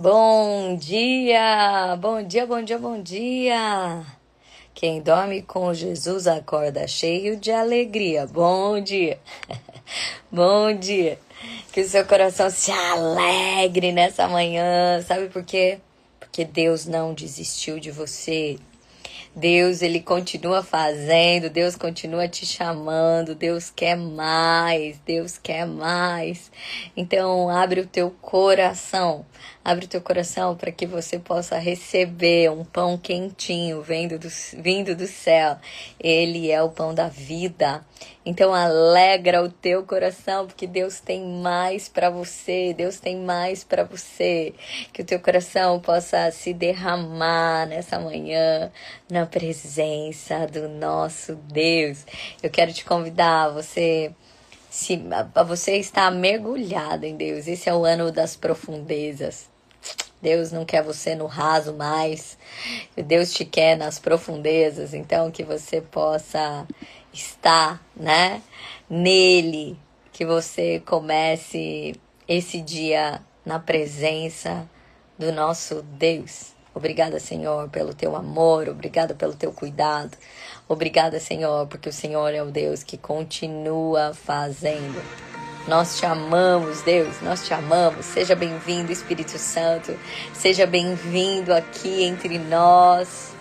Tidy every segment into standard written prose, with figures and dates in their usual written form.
Bom dia, bom dia, bom dia, bom dia. Quem dorme com Jesus acorda cheio de alegria. Bom dia, bom dia. Que o seu coração se alegre nessa manhã. Sabe por quê? Porque Deus não desistiu de você. Deus, ele continua fazendo, Deus continua te chamando, Deus quer mais, Deus quer mais. Então, abre o teu coração para que você possa receber um pão quentinho vindo do céu. Ele é o pão da vida. Então, alegra o teu coração, porque Deus tem mais para você, Deus tem mais para você. Que o teu coração possa se derramar nessa manhã, na presença do nosso Deus. Eu quero te convidar a você estar mergulhado em Deus. Esse é o ano das profundezas. Deus não quer você no raso mais. Deus te quer nas profundezas. Então que você possa estar, né, nele. Que você comece esse dia na presença do nosso Deus. Obrigada, Senhor, pelo teu amor, obrigada pelo teu cuidado. Obrigada, Senhor, porque o Senhor é o Deus que continua fazendo. Nós te amamos, Deus, nós te amamos. Seja bem-vindo, Espírito Santo. Seja bem-vindo aqui entre nós.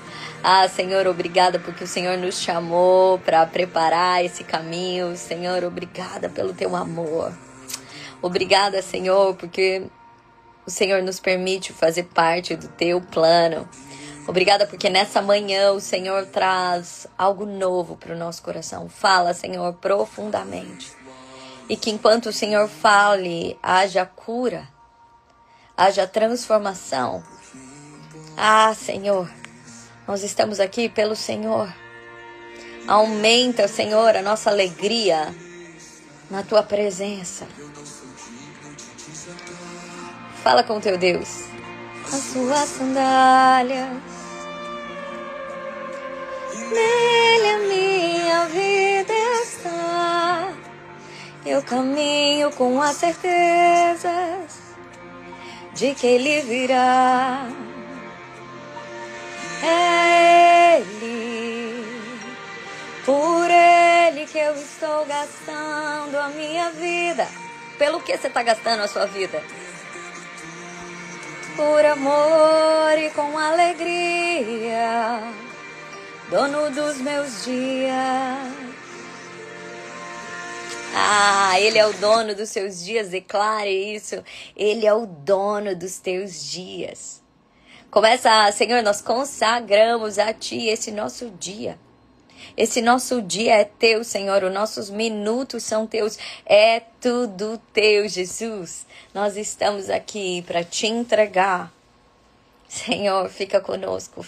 Ah, Senhor, obrigada porque o Senhor nos chamou para preparar esse caminho. Senhor, obrigada pelo teu amor. Obrigada, Senhor, porque o Senhor nos permite fazer parte do teu plano. Obrigada porque nessa manhã o Senhor traz algo novo para o nosso coração. Fala, Senhor, profundamente. E que enquanto o Senhor fale, haja cura, haja transformação. Ah, Senhor, nós estamos aqui pelo Senhor. Aumenta, Senhor, a nossa alegria na tua presença. Fala com teu Deus. As suas sandálias, nele a minha vida está. Eu caminho com as certezas de que Ele virá. É Ele, por Ele que eu estou gastando a minha vida. Pelo que você está gastando a sua vida? Por amor e com alegria, dono dos meus dias. Ah, Ele é o dono dos seus dias, declare isso. Ele é o dono dos teus dias. Começa, Senhor, nós consagramos a Ti esse nosso dia. Esse nosso dia é Teu, Senhor, os nossos minutos são Teus, é tudo Teu, Jesus. Nós estamos aqui para Te entregar. Senhor, fica conosco,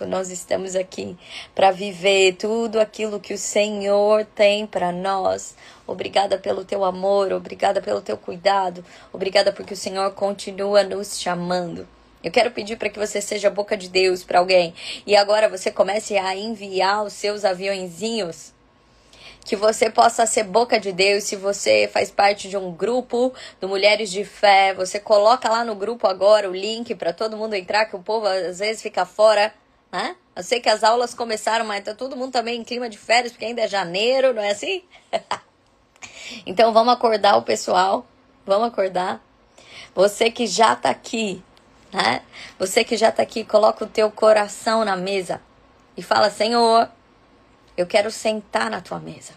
nós estamos aqui para viver tudo aquilo que o Senhor tem para nós. Obrigada pelo Teu amor, obrigada pelo Teu cuidado, obrigada porque o Senhor continua nos chamando. Eu quero pedir para que você seja a boca de Deus para alguém. E agora você comece a enviar os seus aviõezinhos. Que você possa ser boca de Deus. Se você faz parte de um grupo do Mulheres de Fé, você coloca lá no grupo agora o link para todo mundo entrar, que o povo às vezes fica fora, né? Eu sei que as aulas começaram, mas tá todo mundo também em clima de férias, porque ainda é janeiro, não é assim? Então vamos acordar o pessoal. Vamos acordar. Você que já tá aqui, né? Você que já tá aqui, coloca o teu coração na mesa e fala: Senhor, eu quero sentar na tua mesa.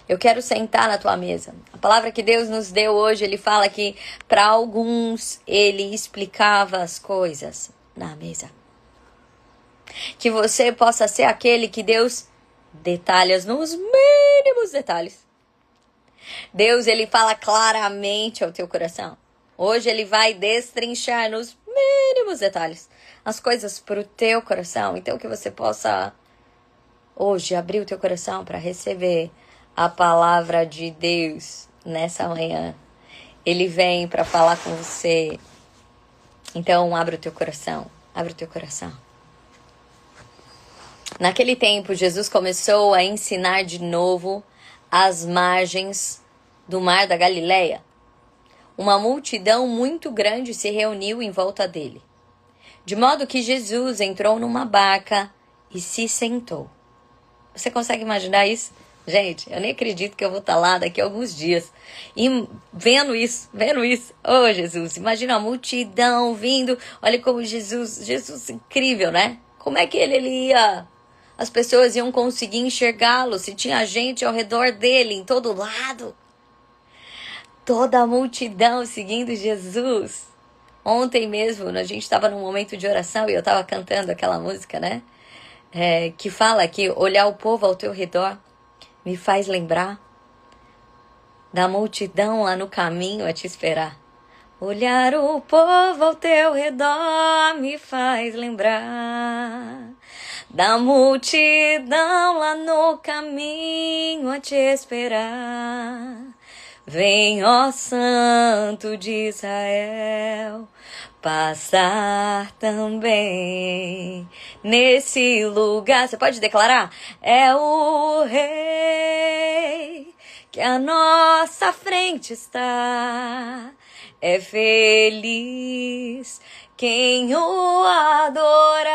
Eu quero sentar na tua mesa. A palavra que Deus nos deu hoje, Ele fala que para alguns Ele explicava as coisas na mesa. Que você possa ser aquele que Deus detalha nos mínimos detalhes. Deus, Ele fala claramente ao teu coração. Hoje Ele vai destrinchar nos mínimos detalhes as coisas para o teu coração. Então que você possa hoje abrir o teu coração para receber a palavra de Deus nessa manhã. Ele vem para falar com você. Então abre o teu coração. Abre o teu coração. Naquele tempo, Jesus começou a ensinar de novo às margens do mar da Galileia. uma multidão muito grande se reuniu em volta dele. De modo que Jesus entrou numa barca e se sentou. Você consegue imaginar isso? Gente, eu nem acredito que eu vou estar lá daqui a alguns dias. E vendo isso. Oh, Jesus, imagina a multidão vindo. Olha como Jesus incrível, né? Como é que ele ia... As pessoas iam conseguir enxergá-lo se tinha gente ao redor dele, em todo lado. Toda a multidão seguindo Jesus. Ontem mesmo, a gente estava num momento de oração e eu estava cantando aquela música, né? Que fala que olhar o povo ao teu redor me faz lembrar da multidão lá no caminho a te esperar. Olhar o povo ao teu redor me faz lembrar da multidão lá no caminho a te esperar. Vem, ó Santo de Israel, passar também nesse lugar. Você pode declarar? É o Rei que à nossa frente está. É feliz quem o adorar.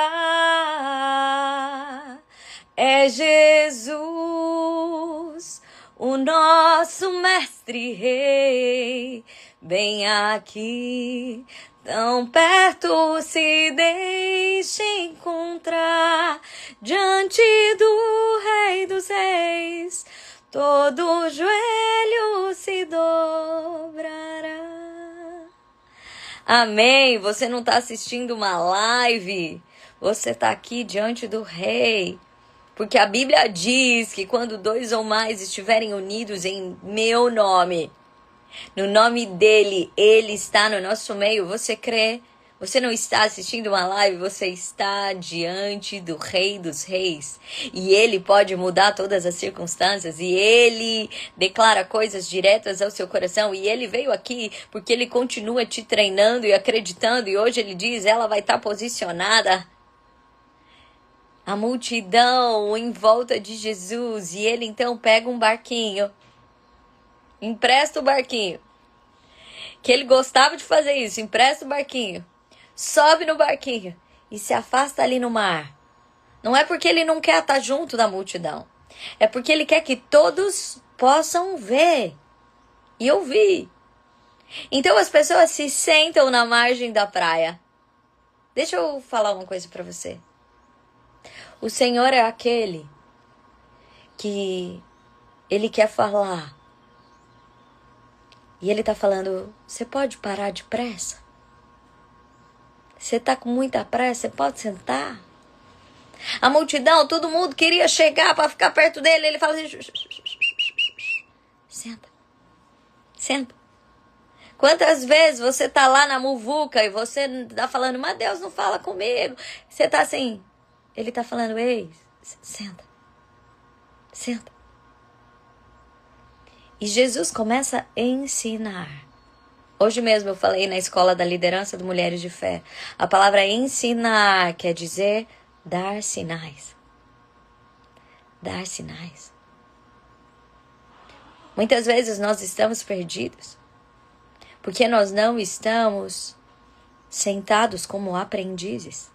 É Jesus, o nosso mestre rei, bem aqui, tão perto, se deixe encontrar, diante do Rei dos Reis, todo joelho se dobrará. Amém! Você não está assistindo uma live, você está aqui diante do Rei. Porque a Bíblia diz que quando 2 ou mais estiverem unidos em meu nome, no nome dele, ele está no nosso meio. Você crê? Você não está assistindo uma live, você está diante do Rei dos Reis. E ele pode mudar todas as circunstâncias. E ele declara coisas diretas ao seu coração. E ele veio aqui porque ele continua te treinando e acreditando. E hoje ele diz, ela vai estar posicionada. A multidão em volta de Jesus. E ele então pega um barquinho. Empresta o barquinho. Que ele gostava de fazer isso. Empresta o barquinho. Sobe no barquinho. E se afasta ali no mar. Não é porque ele não quer estar junto da multidão. É porque ele quer que todos possam ver. E ouvir. Então as pessoas se sentam na margem da praia. Deixa eu falar uma coisa pra você. O Senhor é aquele que ele quer falar. E ele tá falando, você pode parar depressa? Você tá com muita pressa, você pode sentar? A multidão, todo mundo queria chegar para ficar perto dele. Ele fala assim, senta, senta. Quantas vezes você tá lá na muvuca e você tá falando, mas Deus não fala comigo. Você tá assim... Ele está falando, ei, senta, senta. E Jesus começa a ensinar. Hoje mesmo eu falei na Escola da Liderança de Mulheres de Fé. A palavra ensinar quer dizer dar sinais. Dar sinais. Muitas vezes nós estamos perdidos. Porque nós não estamos sentados como aprendizes.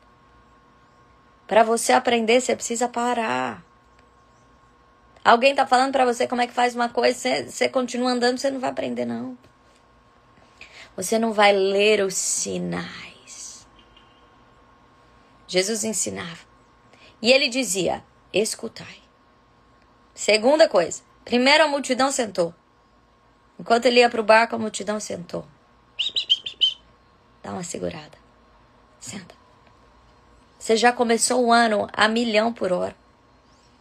Para você aprender, você precisa parar. Alguém tá falando para você como é que faz uma coisa, você continua andando, você não vai aprender, não. Você não vai ler os sinais. Jesus ensinava. E ele dizia, escutai. Segunda coisa, primeiro a multidão sentou. Enquanto ele ia para o barco, a multidão sentou. Dá uma segurada. Senta. Você já começou o ano a 1.000.000 por hora.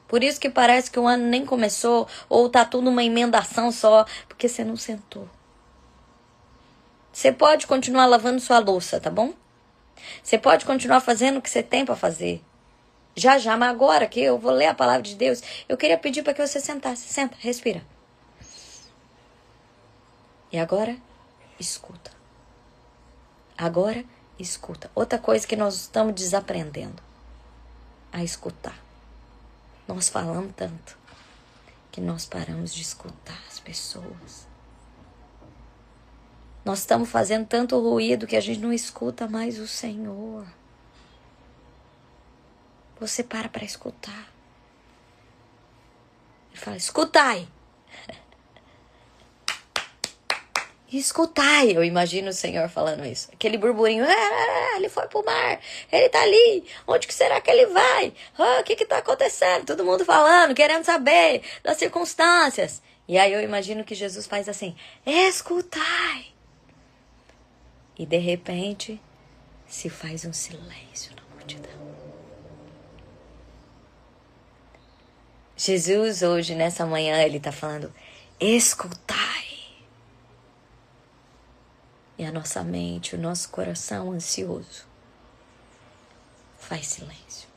Por isso que parece que o ano nem começou, ou tá tudo uma emendação só, porque você não sentou. Você pode continuar lavando sua louça, tá bom? Você pode continuar fazendo o que você tem para fazer. Já, mas agora que eu vou ler a palavra de Deus, eu queria pedir para que você sentasse. Senta, respira. E agora, escuta. Agora, escuta. Outra coisa que nós estamos desaprendendo. A escutar. Nós falamos tanto que nós paramos de escutar as pessoas. Nós estamos fazendo tanto ruído que a gente não escuta mais o Senhor. Você para escutar. Ele fala, escutai. Escutai. Eu imagino o Senhor falando isso. Aquele burburinho. Ele foi pro mar. Ele tá ali. Onde que será que ele vai? O que tá acontecendo? Todo mundo falando, querendo saber das circunstâncias. E aí eu imagino que Jesus faz assim. Escutai. E de repente se faz um silêncio na multidão. Jesus hoje, nessa manhã, ele está falando, escutai. E a nossa mente, o nosso coração ansioso faz silêncio.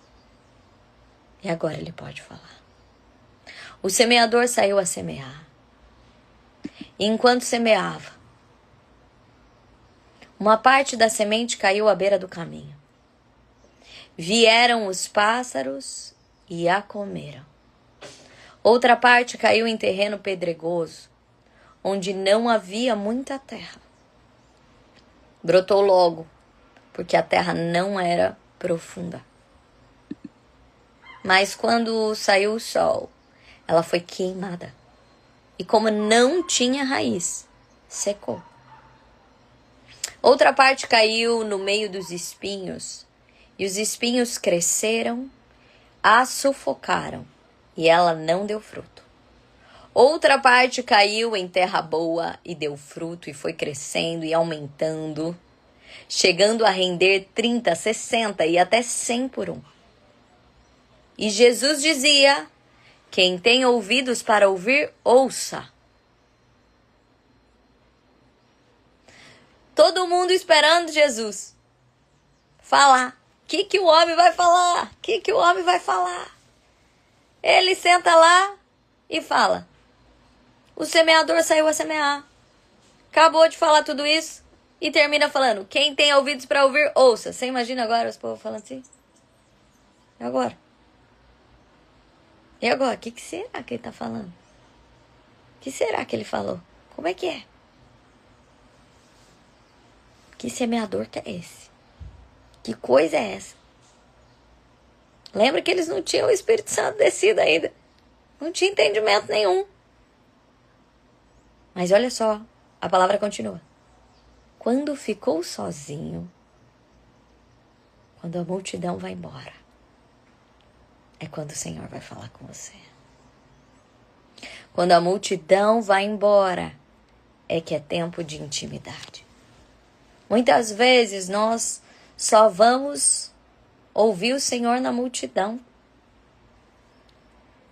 E agora ele pode falar. O semeador saiu a semear. E enquanto semeava, uma parte da semente caiu à beira do caminho. Vieram os pássaros e a comeram. Outra parte caiu em terreno pedregoso, onde não havia muita terra. Brotou logo, porque a terra não era profunda. Mas quando saiu o sol, ela foi queimada. E como não tinha raiz, secou. Outra parte caiu no meio dos espinhos, e os espinhos cresceram, a sufocaram, e ela não deu fruto. Outra parte caiu em terra boa e deu fruto, e foi crescendo e aumentando, chegando a render 30, 60 e até 100 por um. E Jesus dizia, quem tem ouvidos para ouvir, ouça. Todo mundo esperando Jesus falar. O que o homem vai falar? O que o homem vai falar? Ele senta lá e fala. O semeador saiu a semear. Acabou de falar tudo isso e termina falando. Quem tem ouvidos para ouvir, ouça. Você imagina agora os povos falando assim? E agora? E agora? O que será que ele está falando? O que será que ele falou? Como é que é? Que semeador que é esse? Que coisa é essa? Lembra que eles não tinham o Espírito Santo descido ainda. Não tinha entendimento nenhum. Mas olha só, a palavra continua. Quando ficou sozinho, quando a multidão vai embora, é quando o Senhor vai falar com você. Quando a multidão vai embora, é que é tempo de intimidade. Muitas vezes nós só vamos ouvir o Senhor na multidão.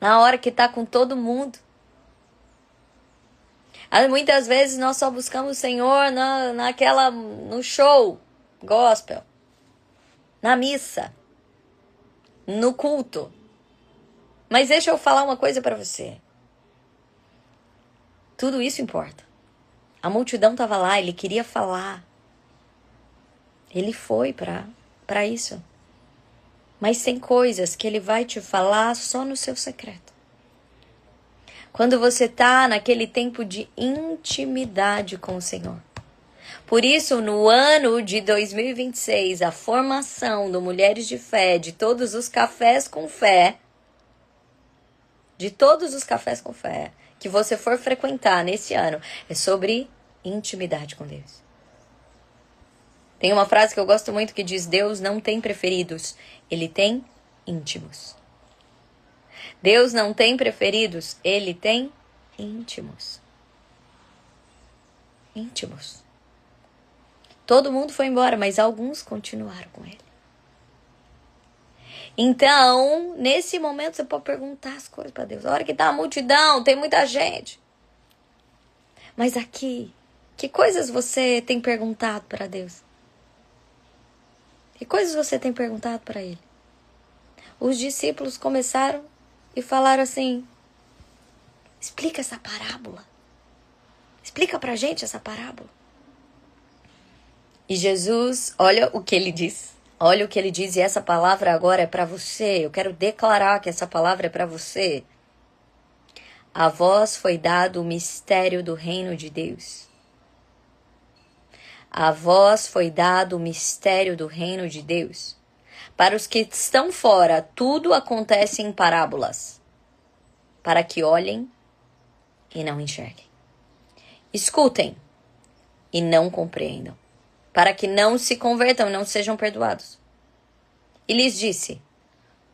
Na hora que está com todo mundo. Muitas vezes nós só buscamos o Senhor no show gospel, na missa, no culto. Mas deixa eu falar uma coisa para você. Tudo isso importa. A multidão estava lá, ele queria falar. Ele foi para isso. Mas tem coisas que ele vai te falar só no seu secreto. Quando você está naquele tempo de intimidade com o Senhor. Por isso, no ano de 2026, a formação do Mulheres de Fé, de todos os cafés com fé, que você for frequentar nesse ano, é sobre intimidade com Deus. Tem uma frase que eu gosto muito que diz, Deus não tem preferidos, Ele tem íntimos. Deus não tem preferidos, Ele tem íntimos. Íntimos. Todo mundo foi embora, mas alguns continuaram com Ele. Então, nesse momento você pode perguntar as coisas para Deus. A hora que tá a multidão, tem muita gente. Mas aqui, que coisas você tem perguntado para Deus? Que coisas você tem perguntado para Ele? Os discípulos começaram e falaram assim, explica essa parábola. Explica pra gente essa parábola. E Jesus, olha o que Ele diz. Olha o que Ele diz e essa palavra agora é para você. Eu quero declarar que essa palavra é para você. A vós foi dado o mistério do reino de Deus. A vós foi dado o mistério do reino de Deus. Para os que estão fora, tudo acontece em parábolas, para que olhem e não enxerguem. Escutem e não compreendam, para que não se convertam e não sejam perdoados. E lhes disse: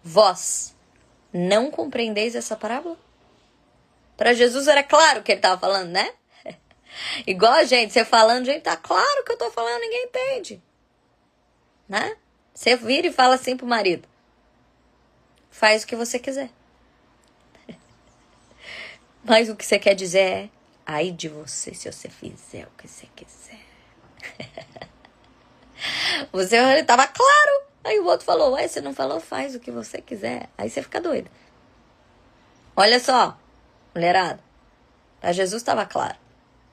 vós não compreendeis essa parábola? Para Jesus era claro o que ele estava falando, né? Igual a gente, você falando, gente, tá claro o que eu tô falando, ninguém entende. Né? Você vira e fala assim pro marido: faz o que você quiser. Mas o que você quer dizer é: ai de você se você fizer o que você quiser. Você tava claro. Aí o outro falou: ué, você não falou, faz o que você quiser. Aí você fica doido. Olha só, mulherada. Pra Jesus estava claro.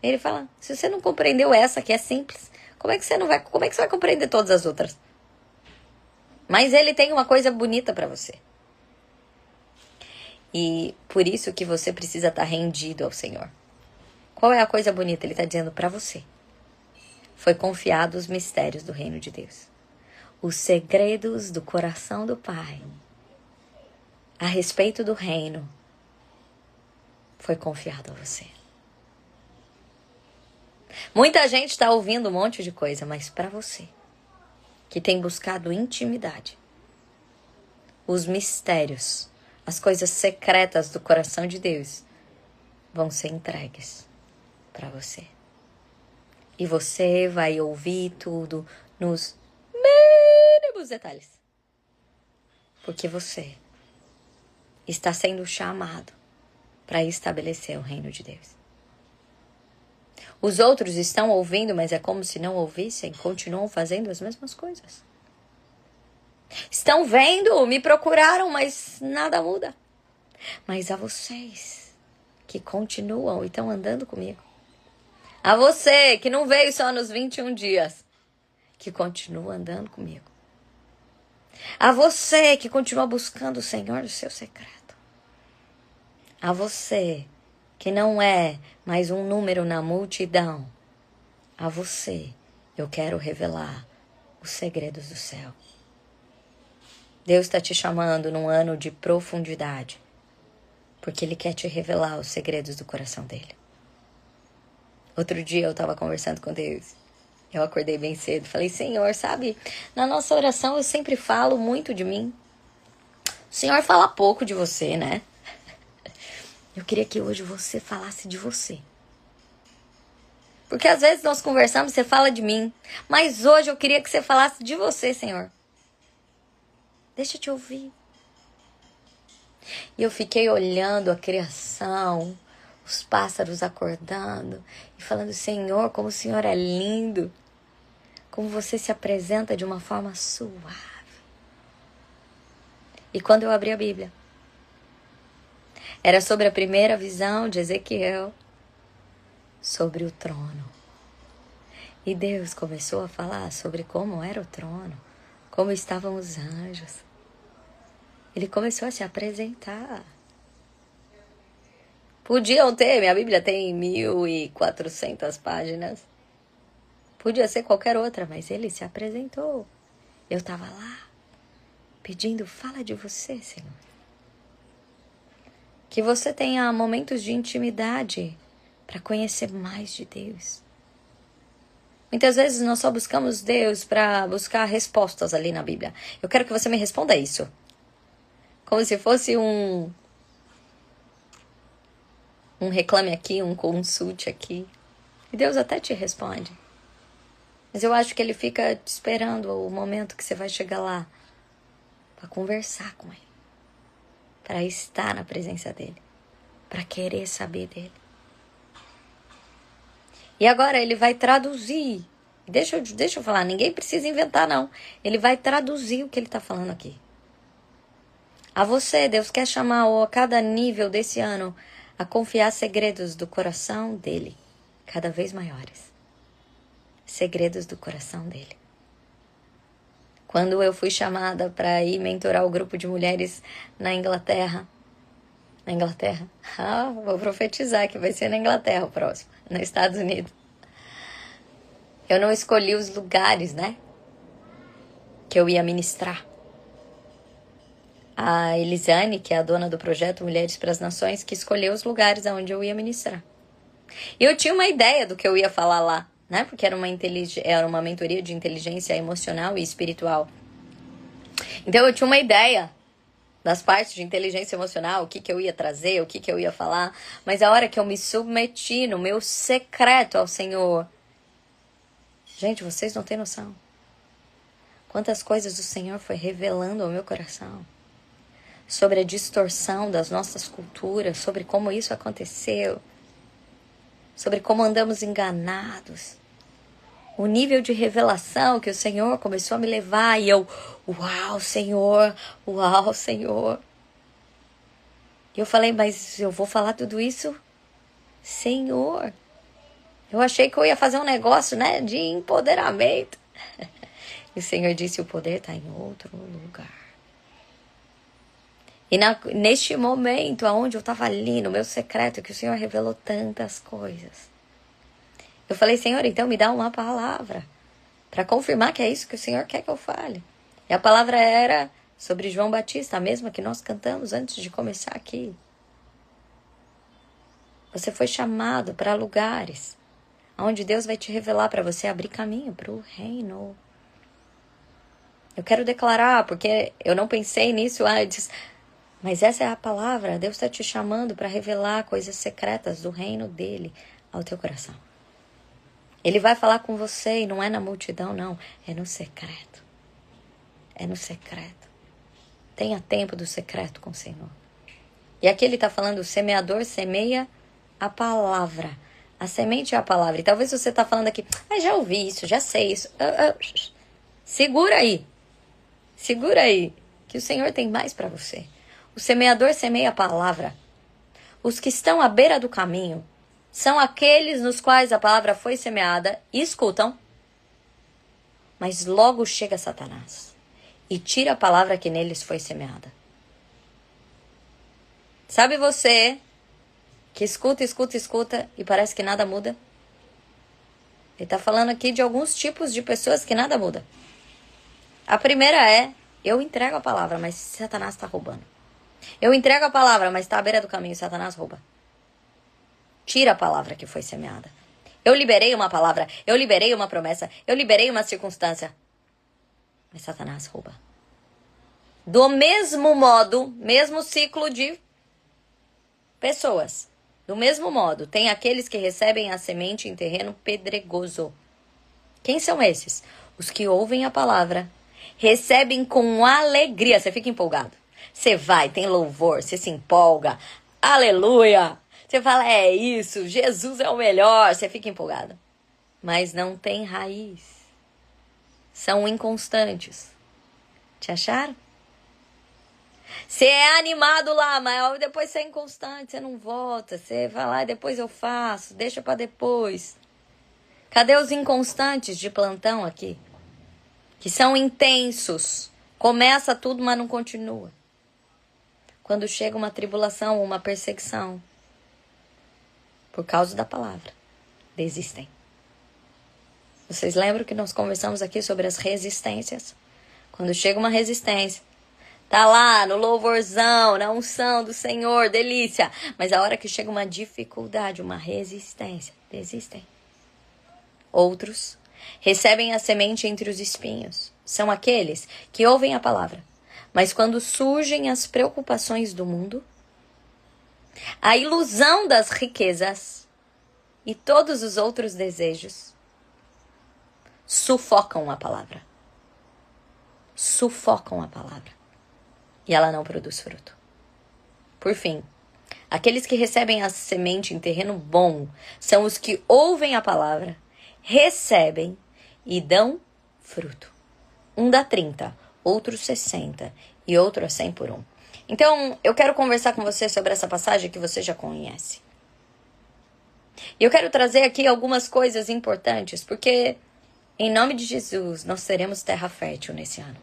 Ele fala: se você não compreendeu essa que é simples, como é que você vai compreender todas as outras? Mas ele tem uma coisa bonita para você. E por isso que você precisa estar rendido ao Senhor. Qual é a coisa bonita? Ele está dizendo para você. Foi confiado os mistérios do reino de Deus. Os segredos do coração do Pai a respeito do reino foi confiado a você. Muita gente está ouvindo um monte de coisa, mas para você, que tem buscado intimidade, os mistérios, as coisas secretas do coração de Deus vão ser entregues para você. E você vai ouvir tudo nos mínimos detalhes. Porque você está sendo chamado para estabelecer o reino de Deus. Os outros estão ouvindo, mas é como se não ouvissem, continuam fazendo as mesmas coisas. Estão vendo, me procuraram, mas nada muda. Mas a vocês que continuam e estão andando comigo, a você que não veio só nos 21 dias, que continua andando comigo, a você que continua buscando o Senhor no seu secreto, a você que não é mais um número na multidão, a você eu quero revelar os segredos do céu. Deus está te chamando num ano de profundidade, porque Ele quer te revelar os segredos do coração dEle. Outro dia eu estava conversando com Deus. Eu acordei bem cedo. Falei: Senhor, sabe, na nossa oração eu sempre falo muito de mim. O Senhor fala pouco de você, né? Eu queria que hoje você falasse de você. Porque às vezes nós conversamos, você fala de mim. Mas hoje eu queria que você falasse de você, Senhor. Deixa eu te ouvir. E eu fiquei olhando a criação, os pássaros acordando e falando: Senhor, como o Senhor é lindo. Como você se apresenta de uma forma suave. E quando eu abri a Bíblia, era sobre a primeira visão de Ezequiel, sobre o trono. E Deus começou a falar sobre como era o trono, como estavam os anjos. Ele começou a se apresentar. Podiam ter, minha Bíblia tem 1.400 páginas. Podia ser qualquer outra, mas ele se apresentou. Eu estava lá, pedindo: fala de você, Senhor. Que você tenha momentos de intimidade para conhecer mais de Deus. Muitas vezes nós só buscamos Deus para buscar respostas ali na Bíblia. Eu quero que você me responda isso. Como se fosse um reclame aqui, um consulte aqui. E Deus até te responde. Mas eu acho que Ele fica te esperando o momento que você vai chegar lá para conversar com Ele. Para estar na presença dEle. Para querer saber dEle. E agora Ele vai traduzir. Deixa eu falar, ninguém precisa inventar não. Ele vai traduzir o que Ele está falando aqui. A você, Deus quer chamar a cada nível desse ano a confiar segredos do coração dEle. Cada vez maiores. Segredos do coração dEle. Quando eu fui chamada para ir mentorar o grupo de mulheres na Inglaterra. Vou profetizar que vai ser na Inglaterra o próximo, nos Estados Unidos. Eu não escolhi os lugares, né? Que eu ia ministrar. A Elisane, que é a dona do projeto Mulheres para as Nações, que escolheu os lugares aonde eu ia ministrar. E eu tinha uma ideia do que eu ia falar lá, né? Porque era uma mentoria de inteligência emocional e espiritual. Então eu tinha uma ideia das partes de inteligência emocional, o que eu ia trazer, o que eu ia falar. Mas a hora que eu me submeti no meu secreto ao Senhor... Gente, vocês não têm noção. Quantas coisas o Senhor foi revelando ao meu coração. Sobre a distorção das nossas culturas, sobre como isso aconteceu. Sobre como andamos enganados. O nível de revelação que o Senhor começou a me levar. E eu, uau, Senhor, uau, Senhor. E eu falei, mas eu vou falar tudo isso? Senhor. Eu achei que eu ia fazer um negócio, né, de empoderamento. E o Senhor disse, o poder está em outro lugar. E neste momento, onde eu estava ali, no meu secreto, que o Senhor revelou tantas coisas. Eu falei, Senhor, então me dá uma palavra para confirmar que é isso que o Senhor quer que eu fale. E a palavra era sobre João Batista, a mesma que nós cantamos antes de começar aqui. Você foi chamado para lugares onde Deus vai te revelar para você abrir caminho para o reino. Eu quero declarar, porque eu não pensei nisso antes, mas essa é a palavra. Deus está te chamando para revelar coisas secretas do reino dele ao teu coração. Ele vai falar com você e não é na multidão, não. É no secreto. É no secreto. Tenha tempo do secreto com o Senhor. E aqui ele está falando, o semeador semeia a palavra. A semente é a palavra. E talvez você está falando aqui, já ouvi isso, já sei isso. Segura aí. Segura aí. Que o Senhor tem mais para você. O semeador semeia a palavra. Os que estão à beira do caminho são aqueles nos quais a palavra foi semeada e escutam. Mas logo chega Satanás e tira a palavra que neles foi semeada. Sabe você que escuta e parece que nada muda? Ele está falando aqui de alguns tipos de pessoas que nada muda. A primeira é, eu entrego a palavra, mas Satanás está roubando. Eu entrego a palavra, mas está à beira do caminho, Satanás rouba. Tira a palavra que foi semeada. Eu liberei uma palavra, eu liberei uma promessa, eu liberei uma circunstância. Mas Satanás rouba. Do mesmo modo, mesmo ciclo de pessoas. Do mesmo modo, tem aqueles que recebem a semente em terreno pedregoso. Quem são esses? Os que ouvem a palavra, recebem com alegria. Você fica empolgado. Você vai, tem louvor, você se empolga. Aleluia! Você fala, é isso, Jesus é o melhor. Você fica empolgado. Mas não tem raiz. São inconstantes. Te acharam? Você é animado lá, mas depois você é inconstante, você não volta. Você vai lá e depois eu faço, deixa pra depois. Cadê os inconstantes de plantão aqui? Que são intensos. Começa tudo, mas não continua. Quando chega uma tribulação ou uma perseguição, por causa da palavra, desistem. Vocês lembram que nós conversamos aqui sobre as resistências? Quando chega uma resistência, tá lá no louvorzão, na unção do Senhor, delícia. Mas a hora que chega uma dificuldade, uma resistência, desistem. Outros recebem a semente entre os espinhos. São aqueles que ouvem a palavra, mas quando surgem as preocupações do mundo, a ilusão das riquezas e todos os outros desejos sufocam a palavra. Sufocam a palavra. E ela não produz fruto. Por fim, aqueles que recebem a semente em terreno bom são os que ouvem a palavra, recebem e dão fruto. Um dá 30, outro 60 e outro a 100 por um. Então, eu quero conversar com você sobre essa passagem que você já conhece. E eu quero trazer aqui algumas coisas importantes, porque, em nome de Jesus, nós seremos terra fértil nesse ano.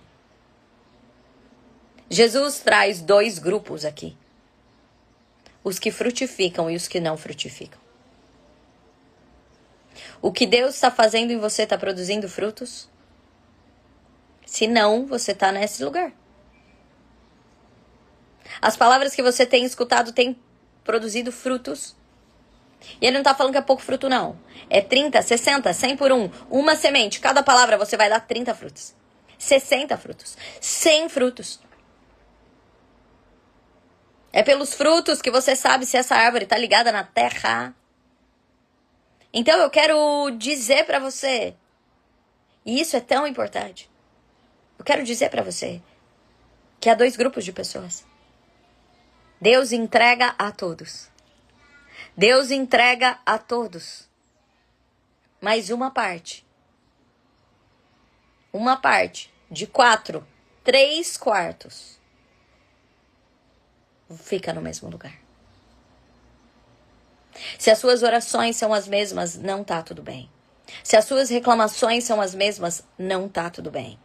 Jesus traz 2 grupos aqui. Os que frutificam e os que não frutificam. O que Deus está fazendo em você está produzindo frutos? Se não, você está nesse lugar. As palavras que você tem escutado têm produzido frutos? E ele não está falando que é pouco fruto, não. É 30, 60, 100 por um. Uma semente. Cada palavra você vai dar 30 frutos. 60 frutos. 100 frutos. É pelos frutos que você sabe se essa árvore está ligada na terra. Então eu quero dizer para você, e isso é tão importante. Eu quero dizer para você que há 2 grupos de pessoas. Deus entrega a todos. Deus entrega a todos. Mas uma parte de 4, 3/4 fica no mesmo lugar. Se as suas orações são as mesmas, não tá tudo bem. Se as suas reclamações são as mesmas, não tá tudo bem.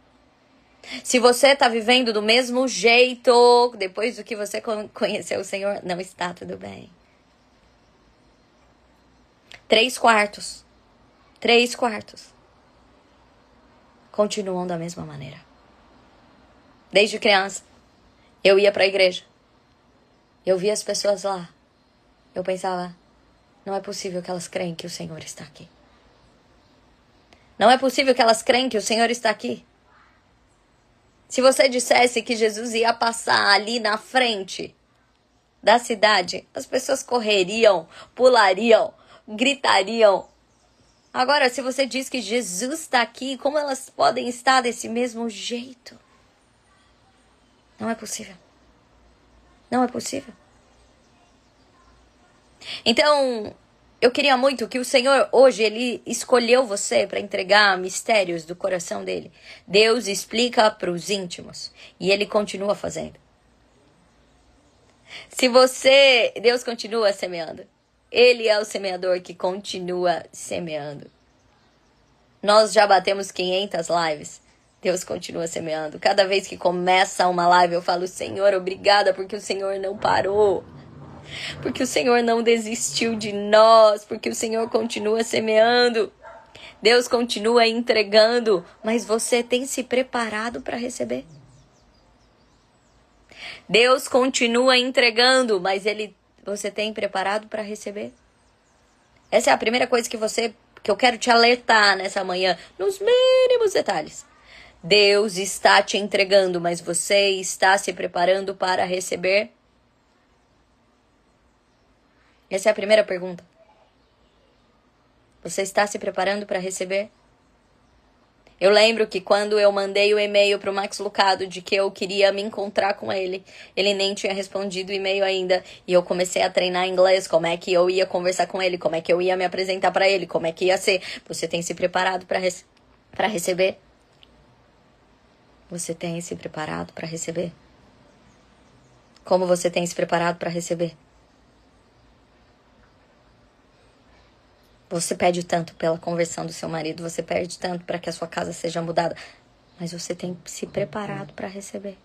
Se você tá vivendo do mesmo jeito depois do que você conheceu o Senhor, não está tudo bem. 3/4 continuam da mesma maneira. Desde criança, eu ia para a igreja. Eu via as pessoas lá. Eu pensava, não é possível que elas creem que o Senhor está aqui. Não é possível que elas creem que o Senhor está aqui. Se você dissesse que Jesus ia passar ali na frente da cidade, as pessoas correriam, pulariam, gritariam. Agora, se você diz que Jesus está aqui, como elas podem estar desse mesmo jeito? Não é possível. Não é possível. Então, eu queria muito que o Senhor hoje, Ele escolheu você para entregar mistérios do coração dele. Deus explica para os íntimos e Ele continua fazendo. Deus continua semeando. Ele é o semeador que continua semeando. Nós já batemos 500 lives. Deus continua semeando. Cada vez que começa uma live, eu falo, Senhor, obrigada, porque o Senhor não parou. Porque o Senhor não desistiu de nós. Porque o Senhor continua semeando. Deus continua entregando. Mas você tem se preparado para receber? Deus continua entregando, mas você tem preparado para receber? Essa é a primeira coisa que eu quero te alertar nessa manhã, nos mínimos detalhes. Deus está te entregando, mas você está se preparando para receber? Essa é a primeira pergunta. Você está se preparando para receber? Eu lembro que quando eu mandei o e-mail para o Max Lucado de que eu queria me encontrar com ele, ele nem tinha respondido o e-mail ainda. E eu comecei a treinar inglês, como é que eu ia conversar com ele, como é que eu ia me apresentar para ele, como é que ia ser. Você tem se preparado para receber? Você tem se preparado para receber? Como você tem se preparado para receber? Você pede tanto pela conversão do seu marido, você pede tanto para que a sua casa seja mudada, mas você tem se preparado para receber?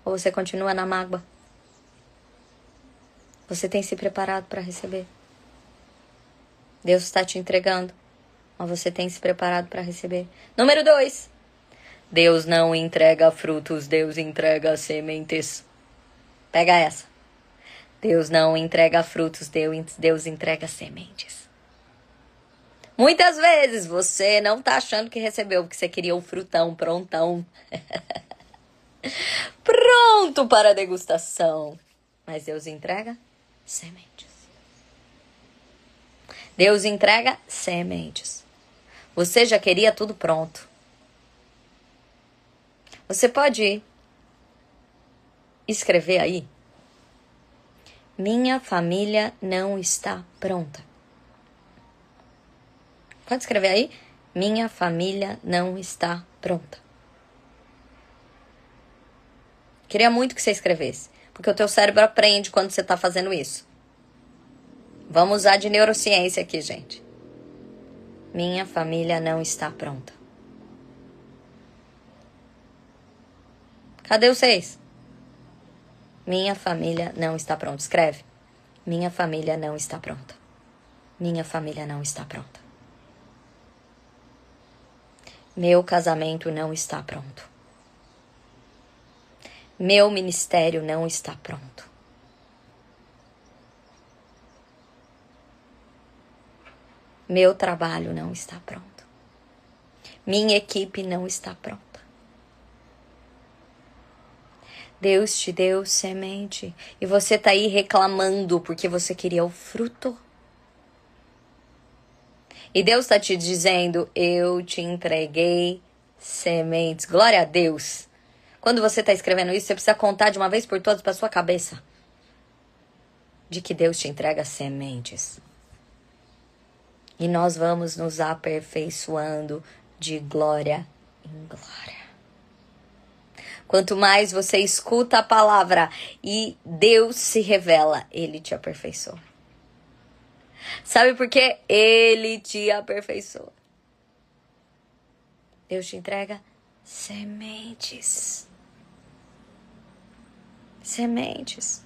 Ou você continua na mágoa? Você tem se preparado para receber? Deus está te entregando, mas você tem se preparado para receber? Número 2. Deus não entrega frutos, Deus entrega sementes. Pega essa. Deus não entrega frutos, Deus entrega sementes. Muitas vezes você não tá achando que recebeu, porque você queria um frutão prontão. Pronto para a degustação. Mas Deus entrega sementes. Deus entrega sementes. Você já queria tudo pronto. Você pode escrever aí? Minha família não está pronta. Pode escrever aí? Minha família não está pronta. Queria muito que você escrevesse, porque o teu cérebro aprende quando você está fazendo isso. Vamos usar de neurociência aqui, gente. Minha família não está pronta. Cadê vocês? Minha família não está pronta. Escreve. Minha família não está pronta. Minha família não está pronta. Meu casamento não está pronto. Meu ministério não está pronto. Meu trabalho não está pronto. Minha equipe não está pronta. Deus te deu semente e você tá aí reclamando porque você queria o fruto. E Deus está te dizendo, eu te entreguei sementes. Glória a Deus. Quando você está escrevendo isso, você precisa contar de uma vez por todas para sua cabeça de que Deus te entrega sementes. E nós vamos nos aperfeiçoando de glória em glória. Quanto mais você escuta a palavra e Deus se revela, Ele te aperfeiçoa. Sabe por quê? Ele te aperfeiçoa. Deus te entrega sementes. Sementes.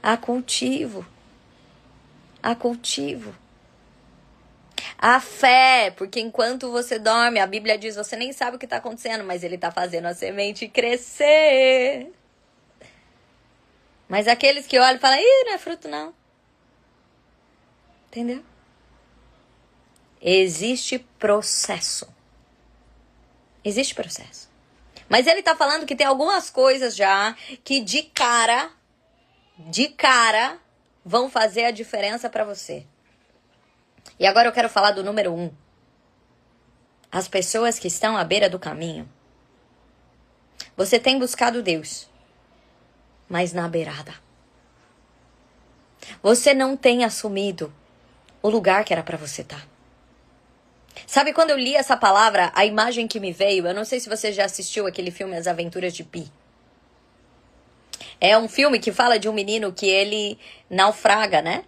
Há cultivo. Há cultivo. A fé, porque enquanto você dorme, a Bíblia diz, você nem sabe o que está acontecendo, mas Ele está fazendo a semente crescer. Mas aqueles que olham e falam, ih, não é fruto não. Entendeu? Existe processo. Existe processo. Mas Ele está falando que tem algumas coisas já que de cara, vão fazer a diferença para você. E agora eu quero falar do número 1. As pessoas que estão à beira do caminho. Você tem buscado Deus, mas na beirada. Você não tem assumido o lugar que era para você estar. Sabe, quando eu li essa palavra, a imagem que me veio, eu não sei se você já assistiu aquele filme As Aventuras de Pi. É um filme que fala de um menino que ele naufraga, né?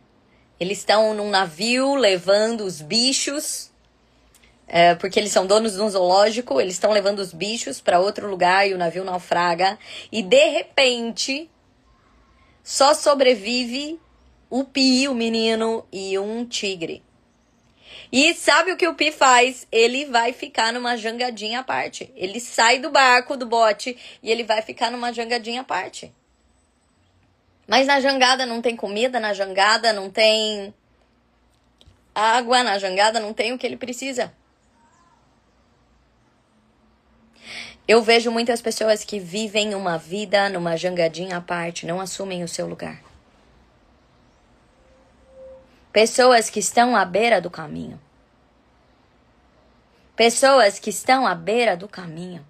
Eles estão num navio levando os bichos, porque eles são donos de um zoológico, eles estão levando os bichos para outro lugar e o navio naufraga. E de repente, só sobrevive o Pi, o menino, e um tigre. E sabe o que o Pi faz? Ele vai ficar numa jangadinha à parte. Ele sai do barco, do bote, e ele vai ficar numa jangadinha à parte. Mas na jangada não tem comida, na jangada não tem água, na jangada não tem o que ele precisa. Eu vejo muitas pessoas que vivem uma vida numa jangadinha à parte, não assumem o seu lugar. Pessoas que estão à beira do caminho. Pessoas que estão à beira do caminho.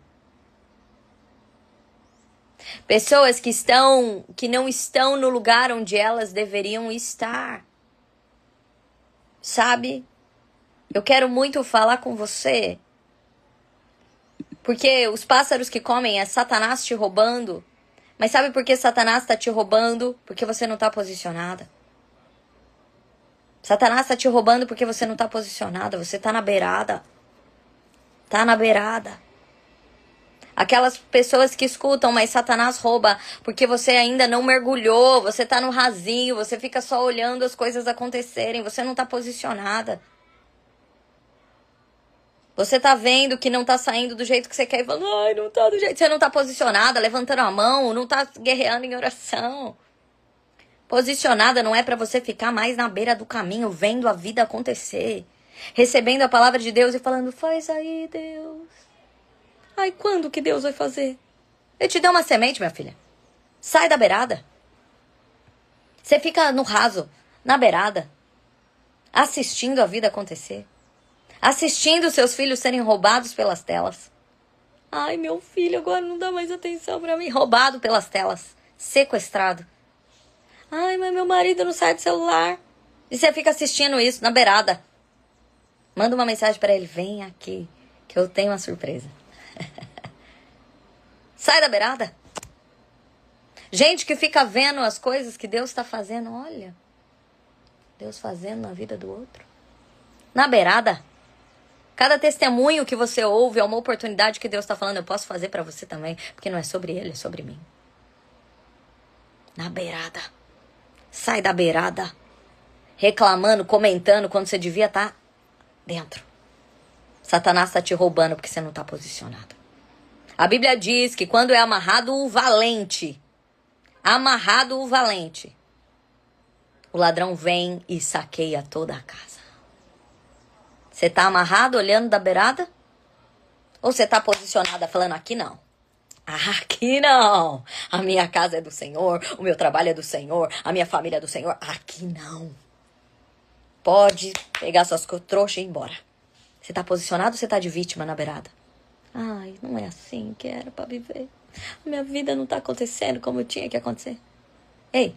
Pessoas que não estão no lugar onde elas deveriam estar. Sabe? Eu quero muito falar com você. Porque os pássaros que comem é Satanás te roubando. Mas sabe por que Satanás está te roubando? Porque você não está posicionada. Satanás está te roubando porque você não está posicionada. Você está na beirada. Está na beirada. Aquelas pessoas que escutam, mas Satanás rouba porque você ainda não mergulhou, você tá no rasinho, você fica só olhando as coisas acontecerem, você não tá posicionada. Você tá vendo que não tá saindo do jeito que você quer e falando, ai, não tá do jeito. Você não tá posicionada, levantando a mão, não tá guerreando em oração. Posicionada não é pra você ficar mais na beira do caminho, vendo a vida acontecer. Recebendo a palavra de Deus e falando, faz aí, Deus. Ai, quando que Deus vai fazer? Eu te dei uma semente, minha filha. Sai da beirada. Você fica no raso, na beirada, assistindo a vida acontecer. Assistindo seus filhos serem roubados pelas telas. Ai, meu filho agora não dá mais atenção pra mim. Roubado pelas telas. Sequestrado. Ai, mas meu marido não sai do celular. E você fica assistindo isso na beirada. Manda uma mensagem pra ele. Vem aqui, que eu tenho uma surpresa. Sai da beirada. Gente que fica vendo as coisas que Deus está fazendo. Olha. Deus fazendo na vida do outro. Na beirada. Cada testemunho que você ouve é uma oportunidade que Deus está falando. Eu posso fazer para você também. Porque não é sobre ele, é sobre mim. Na beirada. Sai da beirada. reclamando, comentando, quando você devia estar dentro. Satanás está te roubando porque você não está posicionado. A Bíblia diz que quando é amarrado o valente, o ladrão vem e saqueia toda a casa. Você está amarrado olhando da beirada? Ou você está posicionada falando, aqui não? Aqui não. A minha casa é do Senhor, o meu trabalho é do Senhor, a minha família é do Senhor. Aqui não. Pode pegar suas trouxas e ir embora. Você tá posicionado ou você tá de vítima na beirada? Ai, não é assim que era pra viver. A minha vida não tá acontecendo como tinha que acontecer. Ei,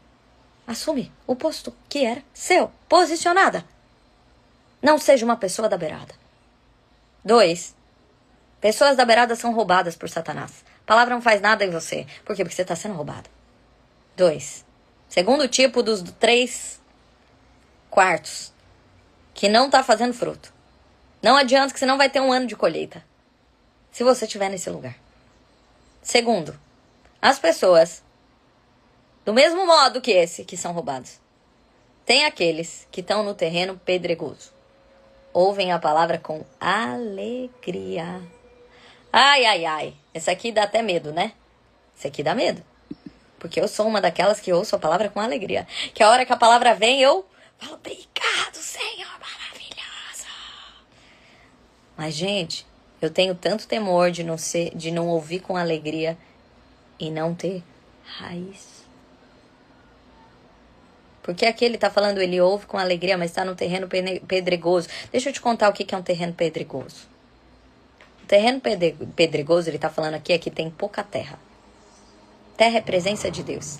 assume o posto que era seu. Posicionada. Não seja uma pessoa da beirada. 2. Pessoas da beirada são roubadas por Satanás. A palavra não faz nada em você. Por quê? Porque você está sendo roubado. 2. Segundo tipo dos 3 quartos. Que não está fazendo fruto. Não adianta que você não vai ter um ano de colheita. Se você estiver nesse lugar. Segundo. As pessoas. Do mesmo modo que esse que são roubados. Tem aqueles que estão no terreno pedregoso. Ouvem a palavra com alegria. Ai, ai, ai. Esse aqui dá até medo, né? Esse aqui dá medo. Porque eu sou uma daquelas que ouço a palavra com alegria. Que a hora que a palavra vem, eu falo, obrigado, Senhor, maravilhosa. Mas, gente, eu tenho tanto temor de não ouvir com alegria e não ter raiz. Porque aqui ele tá falando, ele ouve com alegria, mas está no terreno pedregoso. Deixa eu te contar o que é um terreno pedregoso. O terreno pedregoso, ele tá falando aqui, é que tem pouca terra. Terra é presença de Deus.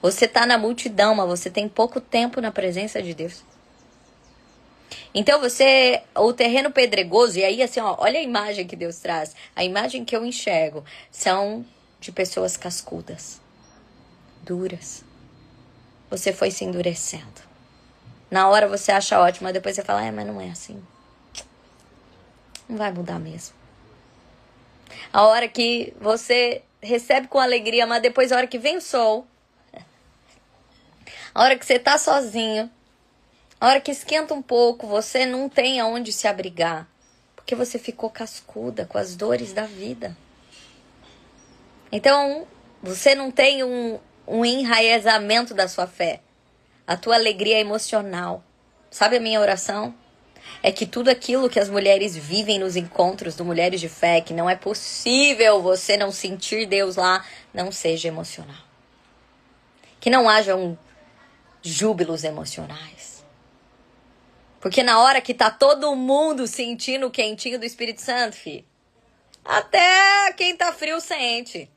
Você tá na multidão, mas você tem pouco tempo na presença de Deus. Então o terreno pedregoso, e aí assim, ó, olha a imagem que Deus traz. A imagem que eu enxergo são de pessoas cascudas, duras. Você foi se endurecendo. Na hora você acha ótimo, mas depois você fala, mas não é assim. Não vai mudar mesmo. A hora que você recebe com alegria, mas depois a hora que vem o sol, a hora que você tá sozinho, a hora que esquenta um pouco, você não tem aonde se abrigar, porque você ficou cascuda com as dores da vida. Então, você não tem um enraizamento da sua fé. A tua alegria é emocional. Sabe a minha oração? É que tudo aquilo que as mulheres vivem nos encontros do Mulheres de Fé, que não é possível você não sentir Deus lá, não seja emocional. Que não haja júbilos emocionais. Porque na hora que tá todo mundo sentindo o quentinho do Espírito Santo, filho, até quem tá frio sente.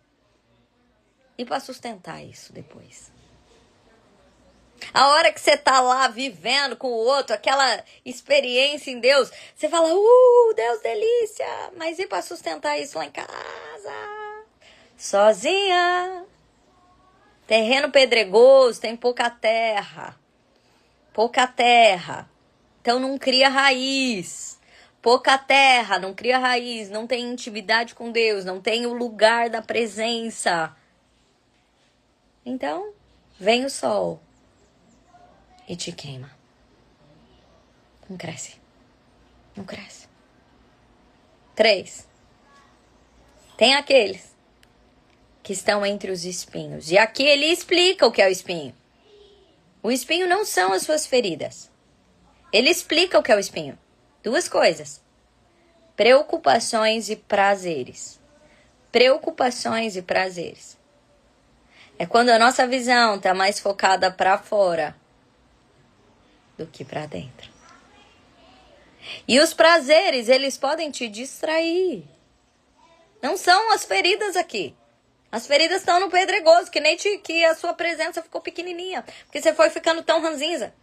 E para sustentar isso depois. A hora que você tá lá vivendo com o outro, aquela experiência em Deus, você fala, Deus delícia, mas e para sustentar isso lá em casa? Sozinha. Terreno pedregoso, tem pouca terra. Pouca terra. Então não cria raiz. Pouca terra, não cria raiz, não tem intimidade com Deus, não tem o lugar da presença. Então, vem o sol e te queima. Não cresce. Não cresce. 3. Tem aqueles que estão entre os espinhos. E aqui ele explica o que é o espinho. O espinho não são as suas feridas. Ele explica o que é o espinho. 2 coisas. Preocupações e prazeres. Preocupações e prazeres. É quando a nossa visão está mais focada para fora do que para dentro. E os prazeres, eles podem te distrair. Não são as feridas aqui. As feridas estão no pedregoso, que nem que a sua presença ficou pequenininha. Porque você foi ficando tão ranzinza.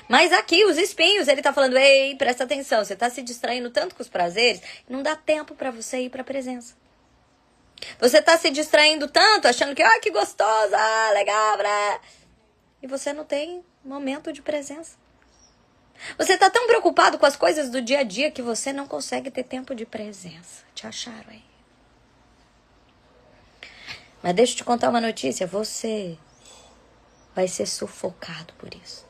Mas aqui, os espinhos, ele tá falando, ei, presta atenção, você tá se distraindo tanto com os prazeres, não dá tempo para você ir para a presença. Você tá se distraindo tanto, achando que, que gostoso, legal, né? E você não tem momento de presença. Você tá tão preocupado com as coisas do dia a dia que você não consegue ter tempo de presença. Te acharam aí? Mas deixa eu te contar uma notícia. Você vai ser sufocado por isso.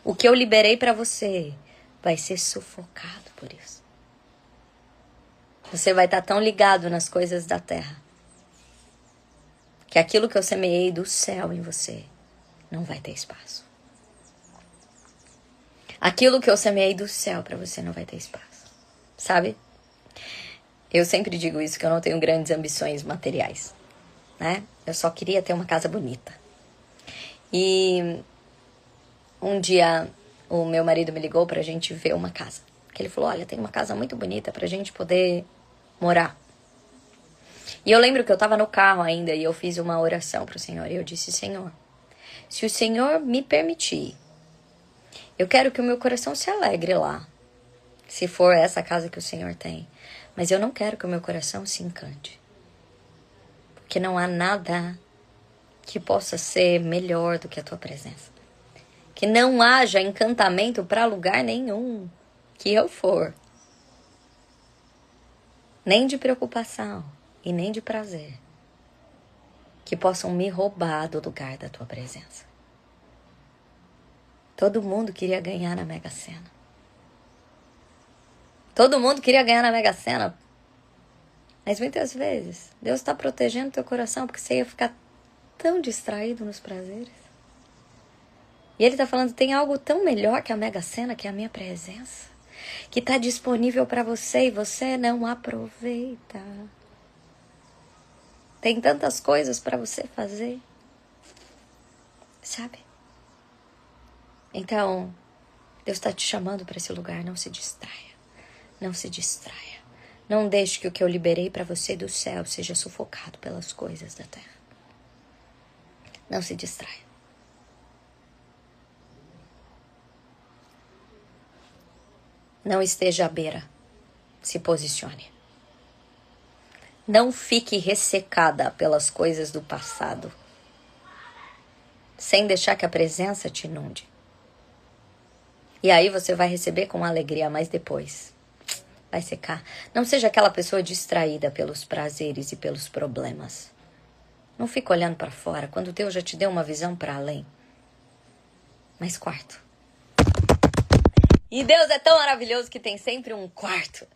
O que eu liberei para você vai ser sufocado por isso. Você vai estar tão ligado nas coisas da terra que aquilo que eu semeei do céu em você não vai ter espaço. Aquilo que eu semeei do céu para você não vai ter espaço. Sabe? Eu sempre digo isso, que eu não tenho grandes ambições materiais, né? Eu só queria ter uma casa bonita. E um dia o meu marido me ligou pra gente ver uma casa. Que ele falou, olha, tem uma casa muito bonita pra gente poder morar. E eu lembro que eu tava no carro ainda e eu fiz uma oração pro Senhor. E eu disse, Senhor, se o Senhor me permitir, eu quero que o meu coração se alegre lá. Se for essa casa que o Senhor tem. Mas eu não quero que o meu coração se encante. Porque não há nada que possa ser melhor do que a tua presença. Que não haja encantamento para lugar nenhum que eu for. Nem de preocupação e nem de prazer. Que possam me roubar do lugar da tua presença. Todo mundo queria ganhar na Mega Sena. Todo mundo queria ganhar na Mega Sena. Mas muitas vezes, Deus está protegendo teu coração porque você ia ficar tão distraído nos prazeres. E Ele está falando, tem algo tão melhor que a Mega Sena, que é a minha presença. Que está disponível para você e você não aproveita. Tem tantas coisas para você fazer. Sabe? Então, Deus está te chamando para esse lugar, não se distraia. Não se distraia. Não deixe que o que eu liberei para você do céu seja sufocado pelas coisas da terra. Não se distraia. Não esteja à beira. Se posicione. Não fique ressecada pelas coisas do passado. Sem deixar que a presença te inunde. E aí você vai receber com alegria, mas depois vai secar. Não seja aquela pessoa distraída pelos prazeres e pelos problemas. Não fica olhando para fora quando Deus já te deu uma visão para além. Mas quarto. E Deus é tão maravilhoso que tem sempre um quarto.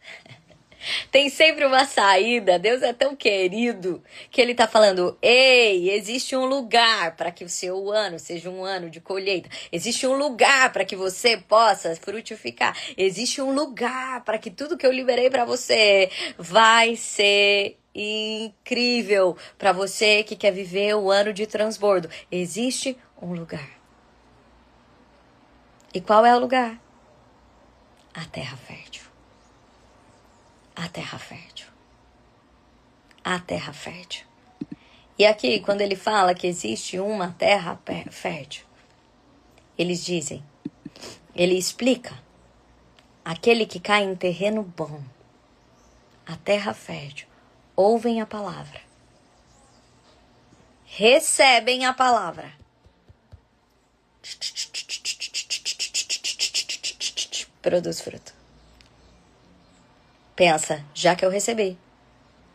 Tem sempre uma saída. Deus é tão querido que Ele está falando, ei, existe um lugar para que o seu ano seja um ano de colheita. Existe um lugar para que você possa frutificar. Existe um lugar para que tudo que eu liberei para você vai ser incrível para você que quer viver o ano de transbordo. Existe um lugar. E qual é o lugar? A terra fértil. A terra fértil. A terra fértil. E aqui, quando ele fala que existe uma terra fértil, eles dizem, ele explica, aquele que cai em terreno bom, a terra fértil, ouvem a palavra, recebem a palavra, produz fruto. Pensa, já que eu recebi,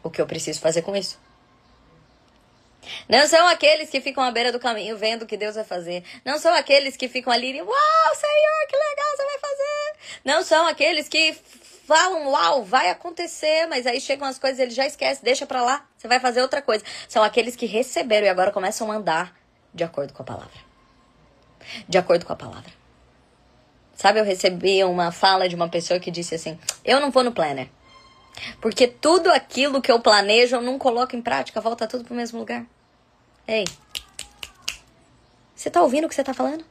o que eu preciso fazer com isso? Não são aqueles que ficam à beira do caminho vendo o que Deus vai fazer. Não são aqueles que ficam ali e, uau, Senhor, que legal você vai fazer. Não são aqueles que falam, uau, vai acontecer, mas aí chegam as coisas e ele já esquece, deixa pra lá, você vai fazer outra coisa. São aqueles que receberam e agora começam a andar de acordo com a palavra. De acordo com a palavra. Sabe, eu recebi uma fala de uma pessoa que disse assim, eu não vou no planner. Porque tudo aquilo que eu planejo, eu não coloco em prática, volta tudo pro mesmo lugar. Ei, você tá ouvindo o que você tá falando?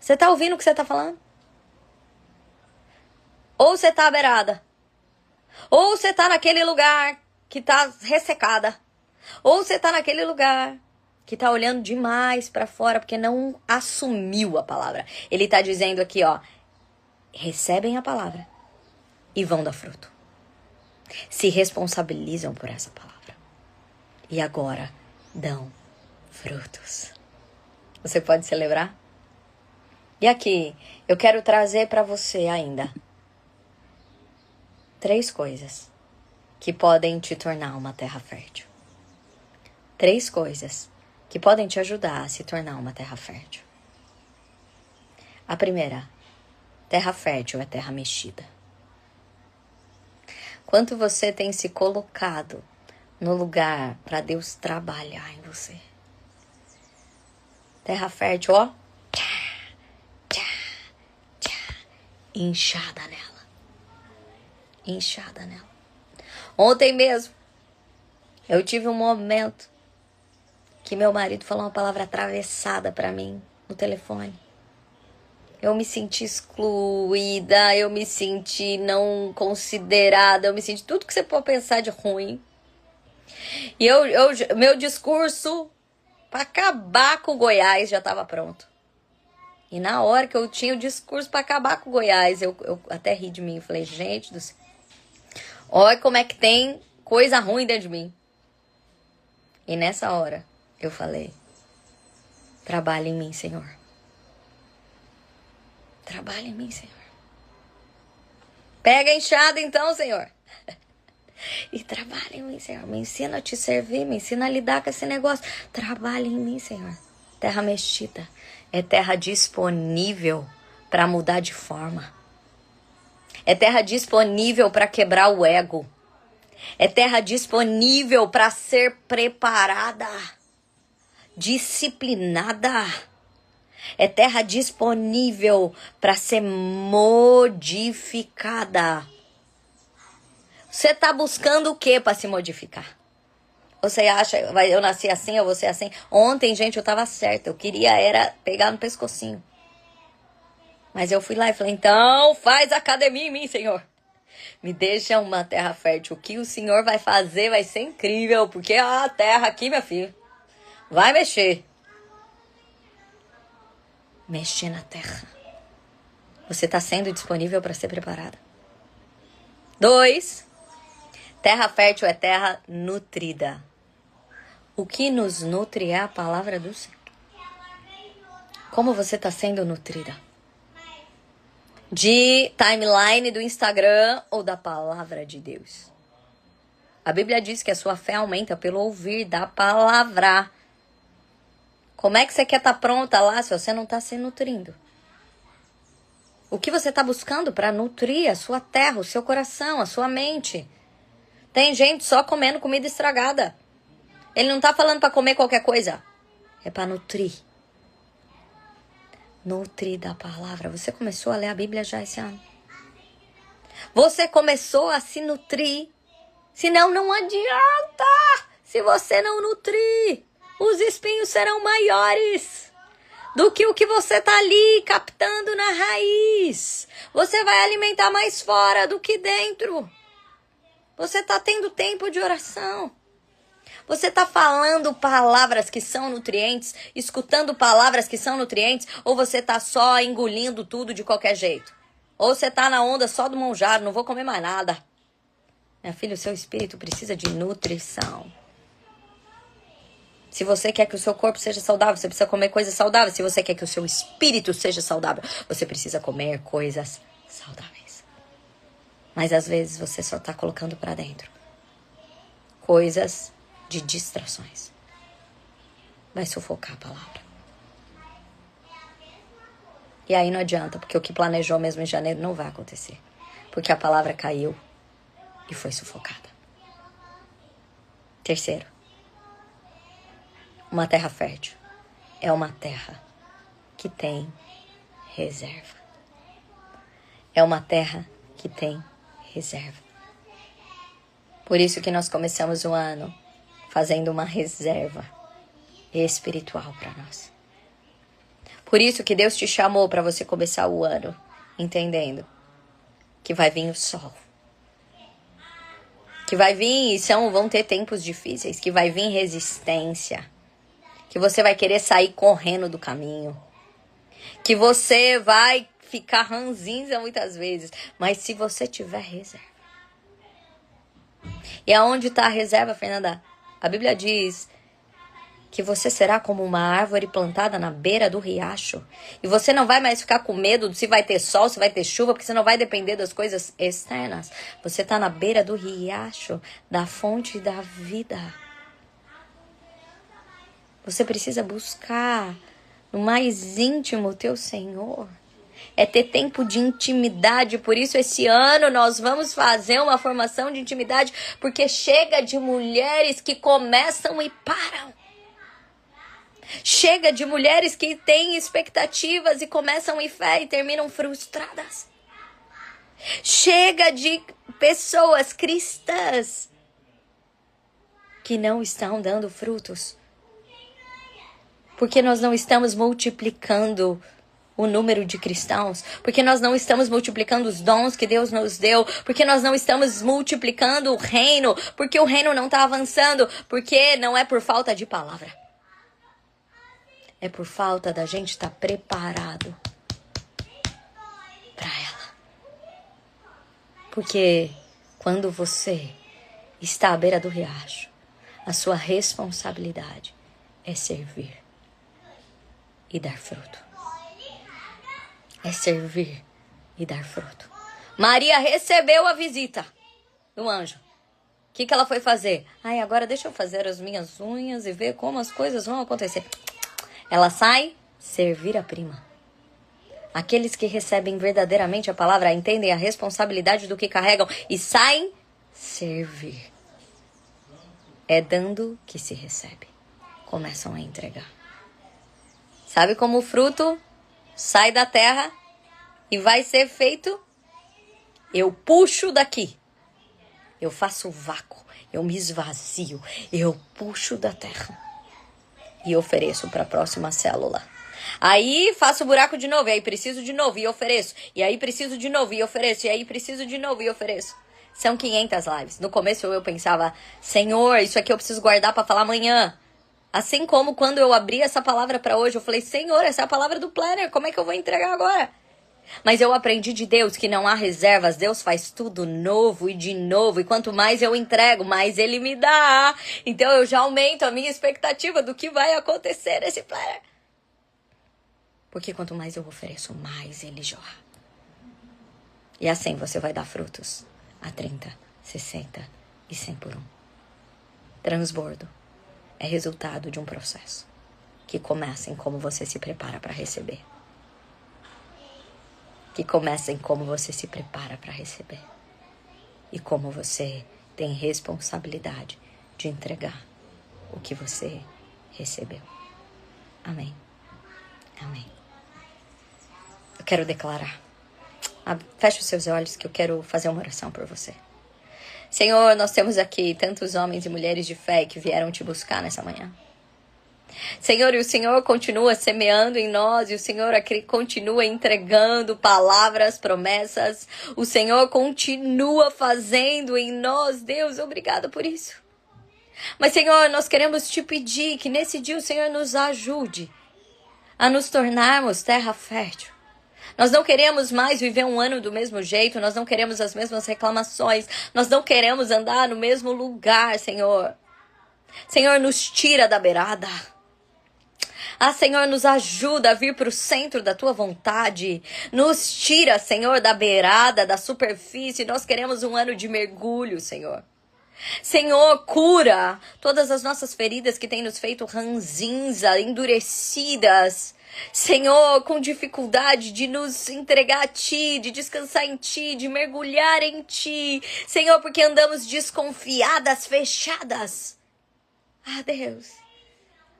Você tá ouvindo o que você tá falando? Ou você tá aberrada. Ou você tá naquele lugar que tá ressecada. Ou você tá naquele lugar que tá olhando demais pra fora porque não assumiu a palavra. Ele tá dizendo aqui, ó, recebem a palavra e vão dar fruto. Se responsabilizam por essa palavra. E agora dão frutos. Você pode celebrar? E aqui, eu quero trazer para você ainda 3 coisas que podem te tornar uma terra fértil. 3 coisas que podem te ajudar a se tornar uma terra fértil. A primeira, terra fértil é terra mexida. Quanto você tem se colocado no lugar para Deus trabalhar em você? Terra fértil, ó. Inchada nela. Inchada nela. Ontem mesmo, eu tive um momento que meu marido falou uma palavra atravessada para mim no telefone. Eu me senti excluída, eu me senti não considerada, eu me senti tudo que você pode pensar de ruim. E meu discurso para acabar com o Goiás já estava pronto. E na hora que eu tinha o discurso para acabar com o Goiás, eu até ri de mim. Falei, gente do céu, olha como é que tem coisa ruim dentro de mim. E nessa hora eu falei, trabalha em mim, Senhor. Trabalha em mim, Senhor. Pega a enxada então, Senhor. E trabalha em mim, Senhor. Me ensina a te servir, me ensina a lidar com esse negócio. Trabalha em mim, Senhor. Terra mexida é terra disponível para mudar de forma. É terra disponível para quebrar o ego. É terra disponível para ser preparada, disciplinada. É terra disponível para ser modificada. Você está buscando o que para se modificar? Você acha, eu nasci assim, eu vou ser assim? Ontem, gente, eu estava certa. Eu queria era pegar no pescocinho. Mas eu fui lá e falei, então faz academia em mim, Senhor. Me deixa uma terra fértil. O que o Senhor vai fazer vai ser incrível. Porque a terra aqui, meu filho, vai mexer. Mexer na terra. Você está sendo disponível para ser preparada. 2. Terra fértil é terra nutrida. O que nos nutre é a palavra do Senhor. Como você está sendo nutrida? De timeline do Instagram ou da palavra de Deus? A Bíblia diz que a sua fé aumenta pelo ouvir da palavra. Como é que você quer estar pronta lá se você não está se nutrindo? O que você está buscando para nutrir a sua terra, o seu coração, a sua mente? Tem gente só comendo comida estragada. Ele não está falando para comer qualquer coisa. É para nutrir. Nutrir da palavra. Você começou a ler a Bíblia já esse ano? Você começou a se nutrir? Senão não adianta. Se você não nutrir, os espinhos serão maiores do que o que você está ali captando na raiz. Você vai alimentar mais fora do que dentro. Você está tendo tempo de oração. Você está falando palavras que são nutrientes, escutando palavras que são nutrientes, ou você está só engolindo tudo de qualquer jeito? Ou você está na onda só do monjaro, não vou comer mais nada. Minha filha, o seu espírito precisa de nutrição. Se você quer que o seu corpo seja saudável, você precisa comer coisas saudáveis. Se você quer que o seu espírito seja saudável, você precisa comer coisas saudáveis. Mas às vezes você só está colocando para dentro coisas de distrações. Vai sufocar a palavra. E aí não adianta, porque o que planejou mesmo em janeiro não vai acontecer. Porque a palavra caiu e foi sufocada. 3. Uma terra fértil é uma terra que tem reserva. É uma terra que tem reserva. Por isso que nós começamos o ano fazendo uma reserva espiritual para nós. Por isso que Deus te chamou para você começar o ano entendendo que vai vir o sol. Que vai vir e vão ter tempos difíceis, que vai vir resistência. Que você vai querer sair correndo do caminho. Que você vai ficar ranzinza muitas vezes. Mas se você tiver reserva. E aonde está a reserva, Fernanda? A Bíblia diz que você será como uma árvore plantada na beira do riacho. E você não vai mais ficar com medo se vai ter sol, se vai ter chuva, porque você não vai depender das coisas externas. Você está na beira do riacho, da fonte da vida. Você precisa buscar no mais íntimo o teu Senhor. É ter tempo de intimidade. Por isso, esse ano nós vamos fazer uma formação de intimidade, porque chega de mulheres que começam e param. Chega de mulheres que têm expectativas e começam em fé e terminam frustradas. Chega de pessoas cristãs que não estão dando frutos. Porque nós não estamos multiplicando o número de cristãos, porque nós não estamos multiplicando os dons que Deus nos deu, porque nós não estamos multiplicando o reino, porque o reino não está avançando, porque não é por falta de palavra. É por falta da gente estar preparado para ela. Porque quando você está à beira do riacho, a sua responsabilidade é servir e dar fruto. É servir e dar fruto. Maria recebeu a visita do anjo. O que ela foi fazer? Ai, agora deixa eu fazer as minhas unhas e ver como as coisas vão acontecer. Ela sai, servir a prima. Aqueles que recebem verdadeiramente a palavra entendem a responsabilidade do que carregam e saem servir. É dando que se recebe. Começam a entregar. Sabe como o fruto sai da terra e vai ser feito? Eu puxo daqui. Eu faço o vácuo. Eu me esvazio. Eu puxo da terra. E ofereço para a próxima célula. Aí faço o buraco de novo. E aí preciso de novo e ofereço. E aí preciso de novo e ofereço. E aí preciso de novo e ofereço. São 500 lives. No começo eu pensava, Senhor, isso aqui eu preciso guardar para falar amanhã. Assim como quando eu abri essa palavra para hoje, eu falei, Senhor, essa é a palavra do planner, como é que eu vou entregar agora? Mas eu aprendi de Deus que não há reservas, Deus faz tudo novo e de novo, e quanto mais eu entrego, mais Ele me dá. Então eu já aumento a minha expectativa do que vai acontecer nesse planner. Porque quanto mais eu ofereço, mais Ele jorra. E assim você vai dar frutos a 30, 60 e 100 por 1. Transbordo é resultado de um processo que começa em como você se prepara para receber. Que começa em como você se prepara para receber. E como você tem responsabilidade de entregar o que você recebeu. Amém. Amém. Eu quero declarar. Feche os seus olhos que eu quero fazer uma oração por você. Senhor, nós temos aqui tantos homens e mulheres de fé que vieram te buscar nessa manhã. Senhor, e o Senhor continua semeando em nós, e o Senhor continua entregando palavras, promessas. O Senhor continua fazendo em nós. Deus, obrigada por isso. Mas, Senhor, nós queremos te pedir que nesse dia o Senhor nos ajude a nos tornarmos terra fértil. Nós não queremos mais viver um ano do mesmo jeito, nós não queremos as mesmas reclamações, nós não queremos andar no mesmo lugar, Senhor. Senhor, nos tira da beirada. Senhor, nos ajuda a vir para o centro da tua vontade. Nos tira, Senhor, da beirada, da superfície. Nós queremos um ano de mergulho, Senhor. Senhor, cura todas as nossas feridas que têm nos feito ranzinza, endurecidas. Senhor, com dificuldade de nos entregar a Ti, de descansar em Ti, de mergulhar em Ti. Senhor, porque andamos desconfiadas, fechadas. Deus,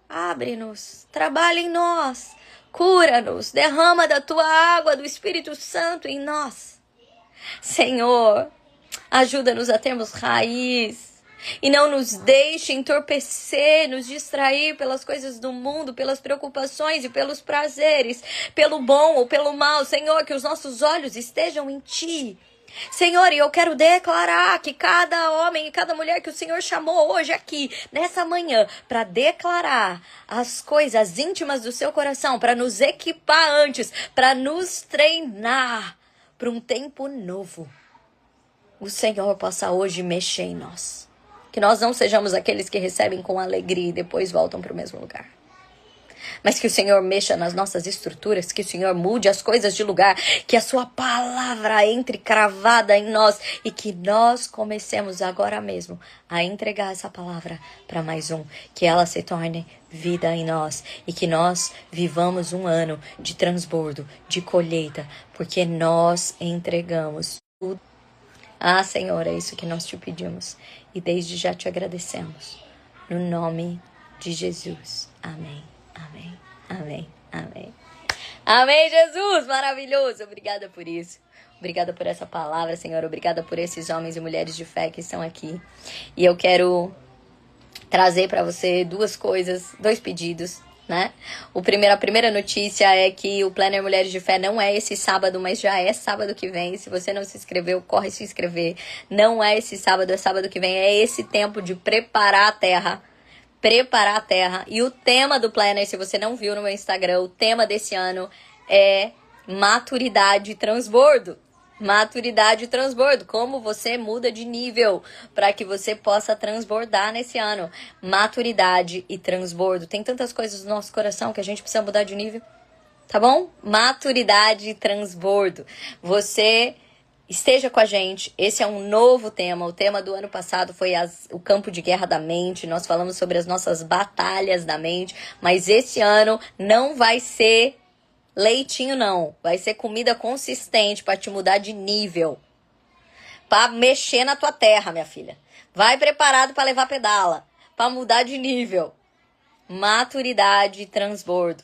abre-nos, trabalha em nós, cura-nos, derrama da Tua água, do Espírito Santo em nós. Senhor, ajuda-nos a termos raiz. E não nos deixe entorpecer, nos distrair pelas coisas do mundo, pelas preocupações e pelos prazeres, pelo bom ou pelo mal. Senhor, que os nossos olhos estejam em Ti. Senhor, e eu quero declarar que cada homem e cada mulher que o Senhor chamou hoje aqui, nessa manhã, para declarar as coisas íntimas do seu coração, para nos equipar antes, para nos treinar para um tempo novo. O Senhor possa hoje mexer em nós. Que nós não sejamos aqueles que recebem com alegria e depois voltam para o mesmo lugar. mas que o Senhor mexa nas nossas estruturas, que o Senhor mude as coisas de lugar, que a sua palavra entre cravada em nós e que nós comecemos agora mesmo a entregar essa palavra para mais um, que ela se torne vida em nós e que nós vivamos um ano de transbordo, de colheita, porque nós entregamos tudo. Ah, Senhor, é isso que nós te pedimos e desde já te agradecemos. No nome de Jesus. Amém. Amém. Amém. Amém. Amém, Jesus. Maravilhoso. Obrigada por isso. Obrigada por essa palavra, Senhor. Obrigada por esses homens e mulheres de fé que estão aqui. E eu quero trazer para você duas coisas, dois pedidos, né? A primeira notícia é que o Planner Mulheres de Fé não é esse sábado, mas já é sábado que vem. Se você não se inscreveu, corre se inscrever. Não é esse sábado, é sábado que vem. É esse tempo de preparar a terra. Preparar a terra. E o tema do Planner, se você não viu no meu Instagram, o tema desse ano é maturidade e transbordo. Maturidade e transbordo. Como você muda de nível para que você possa transbordar nesse ano. Maturidade e transbordo. Tem tantas coisas no nosso coração que a gente precisa mudar de nível. Tá bom? Maturidade e transbordo. Você esteja com a gente. Esse é um novo tema. O tema do ano passado foi o campo de guerra da mente. Nós falamos sobre as nossas batalhas da mente. Mas esse ano não vai ser leitinho, não. Vai ser comida consistente para te mudar de nível. Para mexer na tua terra, minha filha. Vai preparado para levar pedala. Para mudar de nível. Maturidade e transbordo.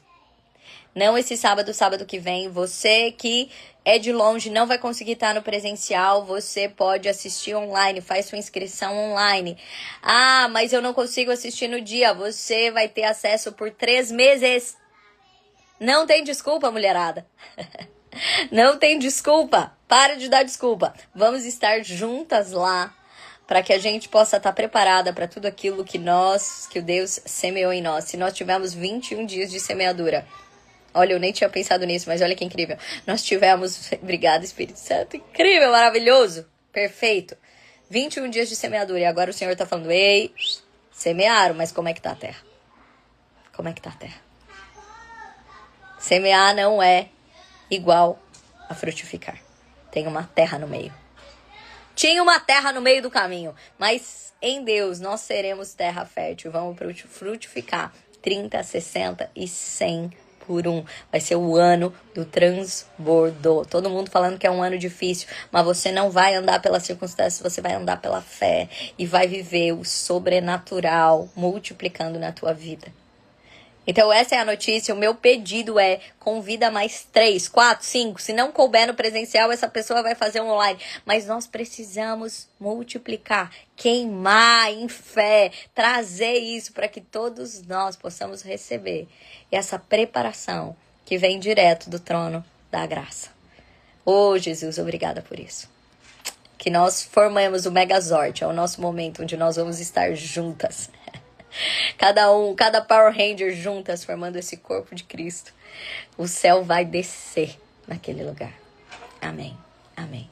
Não esse sábado, sábado que vem. Você que é de longe, não vai conseguir estar no presencial. Você pode assistir online. Faz sua inscrição online. Ah, mas eu não consigo assistir no dia. Você vai ter acesso por 3 meses. Não tem desculpa, mulherada. Não tem desculpa. Para de dar desculpa. Vamos estar juntas lá para que a gente possa estar preparada para tudo aquilo que o Deus semeou em nós. Se nós tivermos 21 dias de semeadura. Olha, eu nem tinha pensado nisso, mas olha que incrível. Nós tivemos, obrigada, Espírito Santo, incrível, maravilhoso, perfeito. 21 dias de semeadura e agora o Senhor está falando, ei, semearam, mas como é que tá a terra? Como é que tá a terra? Semear não é igual a frutificar. Tem uma terra no meio. Tinha uma terra no meio do caminho, mas em Deus nós seremos terra fértil. Vamos frutificar 30, 60 e 100 por um. Vai ser o ano do transbordo. Todo mundo falando que é um ano difícil, mas você não vai andar pelas circunstâncias, você vai andar pela fé e vai viver o sobrenatural multiplicando na tua vida. Então essa é a notícia, o meu pedido é convida mais 3, 4, 5, se não couber no presencial essa pessoa vai fazer um online, mas nós precisamos multiplicar, queimar em fé, trazer isso para que todos nós possamos receber essa preparação que vem direto do trono da graça. Oh Jesus, obrigada por isso. Que nós formemos o Megazord, é o nosso momento onde nós vamos estar juntas. Cada Power Ranger juntas formando esse corpo de Cristo. O céu vai descer naquele lugar. Amém. Amém.